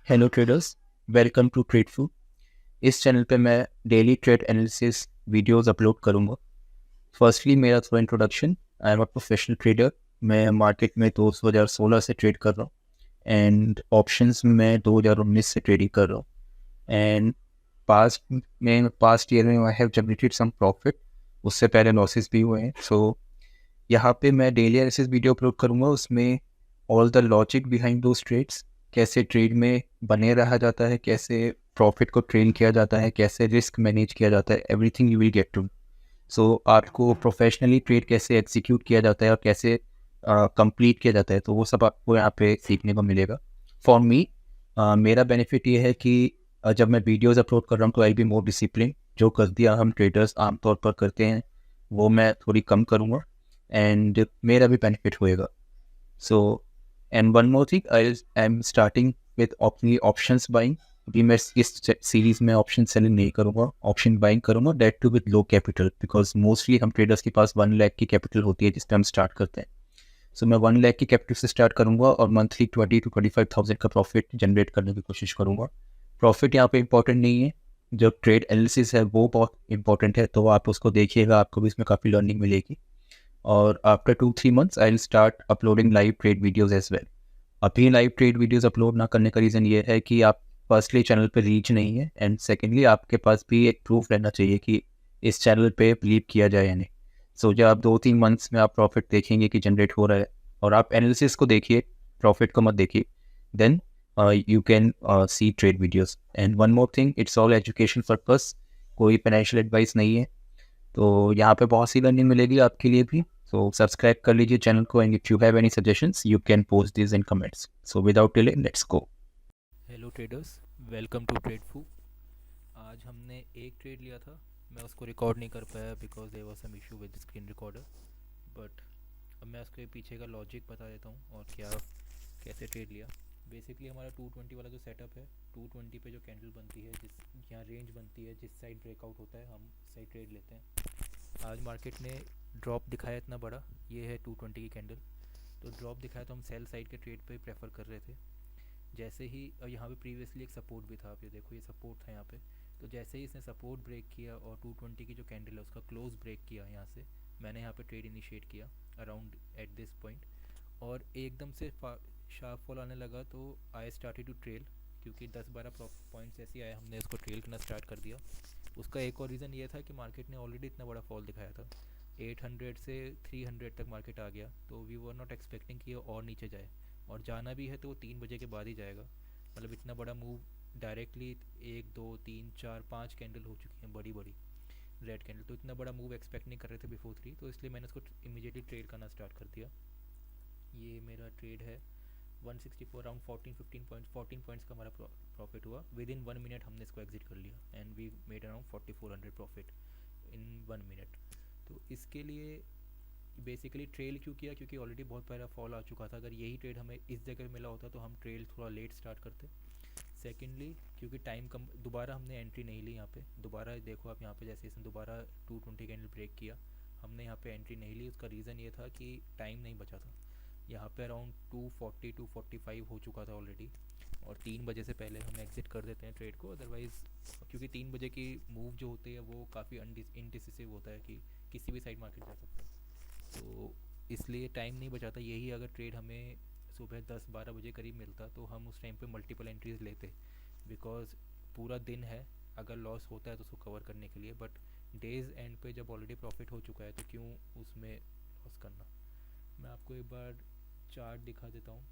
Hello traders, welcome to Tradefu. इस channel पे मैं daily trade analysis videos upload करूँगा। फर्स्टली मेरा थोड़ा introduction. I am a professional trader. मैं मार्केट में 2016 से ट्रेड कर रहा हूँ एंड ऑप्शंस में मैं 2019 से ट्रेडिंग कर रहा हूँ। एंड पास्ट ईयर में I have generated some profit. उससे पहले लॉसेस भी हुए हैं। सो यहाँ पे मैं डेली एनालिसिस वीडियो अपलोड करूँगा। उसमें all the logic behind those trades, कैसे ट्रेड में बने रहा जाता है, कैसे प्रॉफिट को ट्रेन किया जाता है, कैसे रिस्क मैनेज किया जाता है, everything you will get to. So आपको प्रोफेशनली ट्रेड कैसे एग्जीक्यूट किया जाता है और कैसे कंप्लीट किया जाता है, तो वो सब आपको यहाँ पे सीखने को मिलेगा। फॉर मी, मेरा बेनिफिट ये है कि जब मैं वीडियोस अपलोड कर रहा हूँ तो आई बी मोर डिसिप्लिन। जो गलतियाँ हम ट्रेडर्स आमतौर पर करते हैं वो मैं थोड़ी कम करूँगा एंड मेरा भी बेनिफिट होएगा। So and one more thing, I am starting with options buying. अभी मैं इस सीरीज में ऑप्शन सेलिंग नहीं करूँगा, ऑप्शन बाइंग करूँगा, that too with low capital, because mostly हम ट्रेडर्स के पास 1 लाख की कैपिटल होती है जिस पे हम स्टार्ट करते हैं। सो मैं 1 लाख की कैपिटल से स्टार्ट करूँगा और मंथली 20 to 25 थाउजेंड का प्रॉफिट जनरेट करने की कोशिश करूँगा। प्रॉफिट यहाँ पे इंपॉर्टेंट नहीं है, जो ट्रेड एनालिसिस है वो बहुत इंपॉर्टेंट है, तो आप उसको देखिएगा, आपको भी इसमें काफ़ी लर्निंग मिलेगी। और after 2-3 months I will start uploading live trade videos as well. अभी लाइव ट्रेड वीडियोज़ अपलोड ना करने का रीज़न ये है कि आप फर्स्टली चैनल पे रीच नहीं है एंड सेकेंडली आपके पास भी एक प्रूफ रहना चाहिए कि इस चैनल पे बिलीव किया जाए या नहीं। सो जब आप 2-3 मंथ्स में आप प्रॉफिट देखेंगे कि जनरेट हो रहा है और आप एनालिसिस को देखिए, प्रॉफिट को मत देखिए, then you can see trade videos. And one more thing, it's all education purpose, कोई फाइनेंशियल एडवाइस नहीं है। तो यहाँ पे बहुत सी लर्निंग मिलेगी आपके लिए भी। सो सब्सक्राइब कर लीजिए चैनल को and if you have any suggestions you can post this in comments. So without delay let's go. Hello traders, welcome to Tradefu. आज हमने एक ट्रेड लिया था। मैं उसको रिकॉर्ड नहीं कर पाया because there was some issue with screen recorder. But अब मैं उसके पीछे का लॉजिक बता देता हूँ और क्या कैसे ट्रेड लिया। बेसिकली हमारा 220 वाला जो सेटअप है, 220 पे जो कैंडल बनती है, जिस यहाँ रेंज बनती है, जिस साइड ब्रेकआउट होता है हम सही ट्रेड लेते हैं। आज मार्केट ने ड्रॉप दिखाया इतना बड़ा, ये है 220 की कैंडल। तो ड्रॉप दिखाया तो हम सेल साइड के ट्रेड पे प्रेफर कर रहे थे। जैसे ही यहाँ पे प्रीवियसली एक सपोर्ट भी था, आप ये देखो, ये सपोर्ट था यहाँ पे। तो जैसे ही इसने सपोर्ट ब्रेक किया और 220 की जो कैंडल है उसका क्लोज ब्रेक किया यहाँ से, मैंने यहाँ पे ट्रेड इनिशिएट किया अराउंड एट दिस पॉइंट। और एकदम से शार्प फॉल आने लगा तो आई स्टार्टेड टू ट्रेल, क्योंकि 10-12 पॉइंट्स ऐसे आए, हमने इसको ट्रेल करना स्टार्ट कर दिया। उसका एक और रीज़न ये था कि मार्केट ने ऑलरेडी इतना बड़ा फॉल दिखाया था, 800 से 300 तक मार्केट आ गया, तो वी वर नॉट एक्सपेक्टिंग कि ये और नीचे जाए। और जाना भी है तो वो 3 बजे के बाद ही जाएगा। मतलब इतना बड़ा मूव डायरेक्टली 1 2 3 4 5 कैंडल हो चुकी हैं बड़ी बड़ी रेड कैंडल, तो इतना बड़ा मूव एक्सपेक्ट नहीं कर रहे थे बिफोर 3, तो इसलिए मैंने उसको इमीडिएटली ट्रेड करना स्टार्ट कर दिया। ये मेरा ट्रेड है 164, अराउंड 14-15 पॉइंट्स, 14 पॉइंट्स का हमारा प्रॉफिट हुआ। विद इन 1 मिनट हमने इसको एग्जिट कर लिया and we made around 4400 profit in 1 minute. तो इसके लिए बेसिकली ट्रेल क्यों किया, क्योंकि ऑलरेडी बहुत पहला फॉल आ चुका था। अगर यही ट्रेड हमें इस जगह मिला होता तो हम ट्रेल थोड़ा लेट स्टार्ट करते। सेकेंडली क्योंकि टाइम कम, दोबारा हमने एंट्री नहीं ली यहाँ पे। दोबारा देखो आप यहाँ पे, जैसे इसने दोबारा 220 कैंडल ब्रेक किया, हमने यहाँ पे एंट्री नहीं ली। उसका रीज़न ये था कि टाइम नहीं बचा था। यहाँ पे अराउंड 240-245 हो चुका था ऑलरेडी, और 3 बजे से पहले हम एग्जिट कर देते हैं ट्रेड को अदरवाइज़। क्योंकि 3 बजे की मूव जो होती है वो काफ़ी इनडिसिसिव होता है कि किसी भी साइड मार्केट जा सकता है। तो इसलिए टाइम नहीं बचाता। यही अगर ट्रेड हमें सुबह 10-12 बजे करीब मिलता तो हम उस टाइम पे मल्टीपल एंट्रीज लेते, बिकॉज पूरा दिन है अगर लॉस होता है तो उसको कवर करने के लिए। बट डेज एंड पे जब ऑलरेडी प्रॉफिट हो चुका है तो क्यों उसमें लॉस करना। मैं आपको एक बार चार्ट दिखा देता हूँ।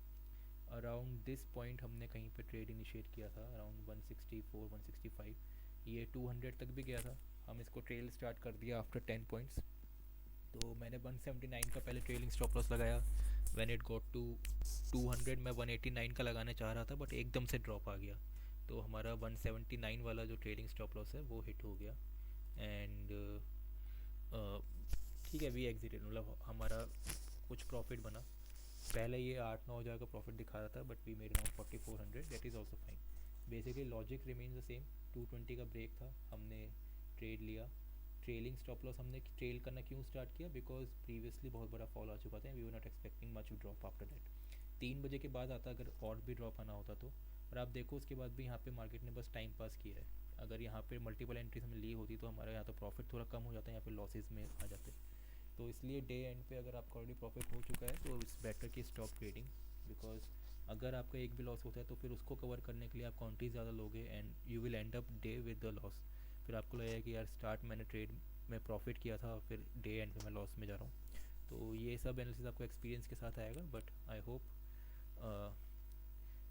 अराउंड दिस पॉइंट हमने कहीं पे ट्रेड इनिशिएट किया था, अराउंड 164-165, ये 200 तक भी गया था। हम इसको ट्रेल स्टार्ट कर दिया आफ्टर 10 पॉइंट्स। तो मैंने 179 का पहले ट्रेलिंग स्टॉप लॉस लगाया। व्हेन इट गॉट टू 200 मैं 189 का लगाने चाह रहा था, बट एकदम से ड्रॉप आ गया, तो हमारा 179 वाला जो ट्रेलिंग स्टॉप लॉस है वो हिट हो गया। एंड ठीक है, वी एग्जिटेड, मतलब हमारा कुछ प्रॉफिट बना। पहले ये 8-9 हज़ार का प्रॉफिट दिखा रहा था, but we made around 4400, that is also fine. Basically logic remains the same. 220 का ब्रेक था, हमने ट्रेड लिया। ट्रेलिंग स्टॉप लॉस हमने ट्रेल करना क्यों स्टार्ट किया, बिकॉज प्रीवियसली बहुत बड़ा फॉल आ चुका था, we were not expecting much drop after that. 3 बजे के बाद आता, अगर और भी ड्रॉप आना होता तो और आप देखो उसके बाद भी यहाँ पे मार्केट ने बस टाइम पास किया है। अगर यहाँ पे मल्टीपल एंट्रीज हमें ली होती तो हमारा यहाँ तो प्रॉफिट थोड़ा कम हो जाता है, यहाँ पे लॉसेस में आ जाते। तो इसलिए डे एंड पे अगर आपका ऑलरेडी प्रॉफिट हो चुका है तो इट्स बेटर कि स्टॉप ट्रेडिंग, बिकॉज अगर आपका एक भी लॉस होता है तो फिर उसको कवर करने के लिए आप क्वांटिटी ज़्यादा लोगे and you will and up day with the loss. फिर आपको लगेगा कि यार स्टार्ट मैंने ट्रेड में प्रॉफिट किया था, फिर डे एंड पे मैं लॉस में जा रहा हूँ। तो ये सब एनालिसिस आपको एक्सपीरियंस के साथ आएगा, बट आई होप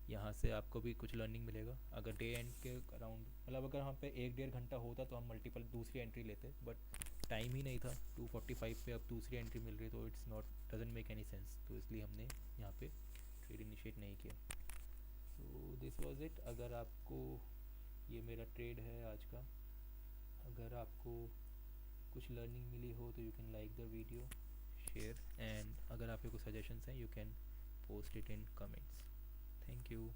यहाँ से आपको भी कुछ लर्निंग मिलेगा। अगर डे एंड के अराउंड मतलब अगर हम पे 1-1.5 घंटा होता तो हम मल्टीपल दूसरी एंट्री लेते, बट टाइम ही नहीं था। 2:45 पे अब दूसरी एंट्री मिल रही, तो it's not doesn't make any sense, तो इसलिए हमने यहाँ पे ट्रेड इनिशिएट नहीं किया। So this was it. अगर आपको ये मेरा ट्रेड है आज का, अगर आपको कुछ लर्निंग मिली हो तो you can like the video, share, and अगर आपके कुछ सजेशंस हैं you can post it in comments. Thank you.